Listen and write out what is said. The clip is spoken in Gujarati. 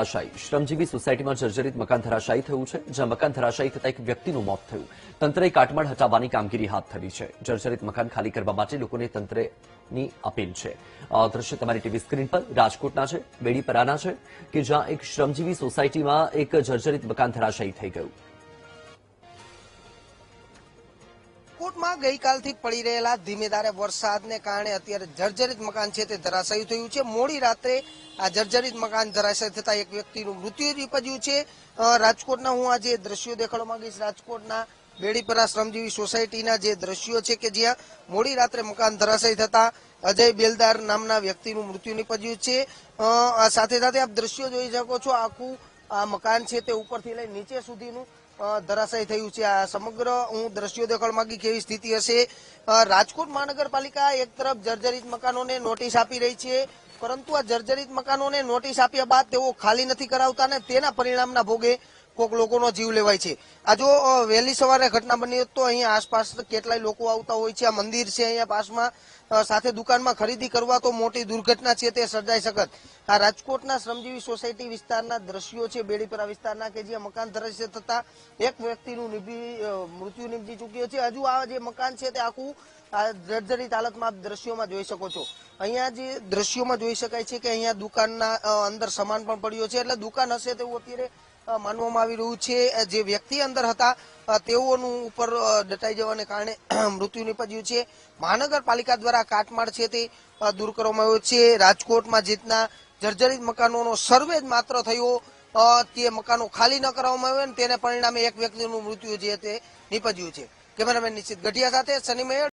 ધરાશાયી શ્રમજીવી સોસાયટીમાં જર્જરિત મકાન ધરાશાયી થયું છે, જ્યાં મકાન ધરાશાયી થતા એક વ્યક્તિનું મોત થયું. તંત્રએ કાટમાળ હટાવવાની કામગીરી હાથ ધરી છે. જર્જરિત મકાન ખાલી કરવા માટે લોકોને તંત્રની અપીલ છે. દ્રશ્ય તમારી ટીવી સ્ક્રીન પર રાજકોટના છે, બેડીપરાના છે, કે જ્યાં એક શ્રમજીવી સોસાયટીમાં એક જર્જરિત મકાન ધરાશાયી થઈ ગયું. રાજકોટમાં ગઈકાલથી પડી રહેલા ધીમેધારે વરસાદને કારણે અત્યારે જર્જરિત મકાન છે તે ધરાશાયી થયું છે. મોડી રાત્રે આ જર્જરિત મકાન ધરાશાયી થતા એક વ્યક્તિનું મૃત્યુ નીપજ્યું છે. રાજકોટના હું આજે દ્રશ્યો દેખાડવા માંગીશ. રાજકોટના બેડીપરા શ્રમજીવી સોસાયટીના જે દ્રશ્યો છે કે જ્યાં મોડી રાત્રે મકાન ધરાશાયી થતા અજય બેલદાર નામના વ્યક્તિનું મૃત્યુ નીપજ્યું છે. સાથે સાથે આપ દ્રશ્યો જોઈ શકો છો. આખું આ મકાન છે તે ઉપરથી લઈ નીચે સુધીનું ધરાશાયી થયું છે. આ સમગ્ર હું દ્રશ્યો દેખાડવા માંગી કેવી સ્થિતિ હશે. રાજકોટ મહાનગરપાલિકા એક તરફ જર્જરિત મકાનોને નોટિસ આપી રહી છે, પરંતુ આ જર્જરિત મકાનોને નોટિસ આપ્યા બાદ તેઓ ખાલી નથી કરાવતા ને તેના પરિણામના ભોગે કોક લોકોનો જીવ લેવાય છે. આ જો વહેલી સવારે ઘટના બની તો અહીંયા આસપાસ કેટલાય લોકો આવતા હોય છે. આ મંદિર છે અહીંયા પાસમાં, સાથે દુકાનમાં ખરીદી કરવા તો મોટી દુર્ઘટના છે તે સર્જાઈ શકત. આ રાજકોટના શ્રમજીવી સોસાયટી વિસ્તારના દ્રશ્યો છે, બેડીપરા વિસ્તારના, કે જ્યાં મકાન ધરાશાયી થતા એક વ્યક્તિનું મૃત્યુ નીપજી ચૂક્યો છે. હજુ આ જે મકાન છે તે આખું જર્જરિત હાલતમાં આપ દ્રશ્યોમાં જોઈ શકો છો. અહીંયા જે દ્રશ્યોમાં જોઈ શકાય છે કે અહીંયા દુકાનના અંદર સામાન પણ પડ્યો છે, એટલે દુકાન હશે તેવું અત્યારે માનવામાં આવી રહ્યું છે. જે વ્યક્તિ અંદર હતા તેઓનું ઉપર દટાઈ જવાને કારણે મૃત્યુ નીપજ્યું છે. મહાનગરપાલિકા દ્વારા કાટમાળ છે તે દૂર કરવામાં આવ્યો છે. રાજકોટમાં જેટના જર્જરિત મકાનોનો સર્વે જ માત્ર થયો તે મકાનો ખાલી ન કરવામાં આવ્યા, તેને પરિણામે એક વ્યક્તિનું મૃત્યુ છે તે નીપજ્યું છે. કેમેરામેન નિશ્ચિત ગઢિયા સાથે સની મેયર.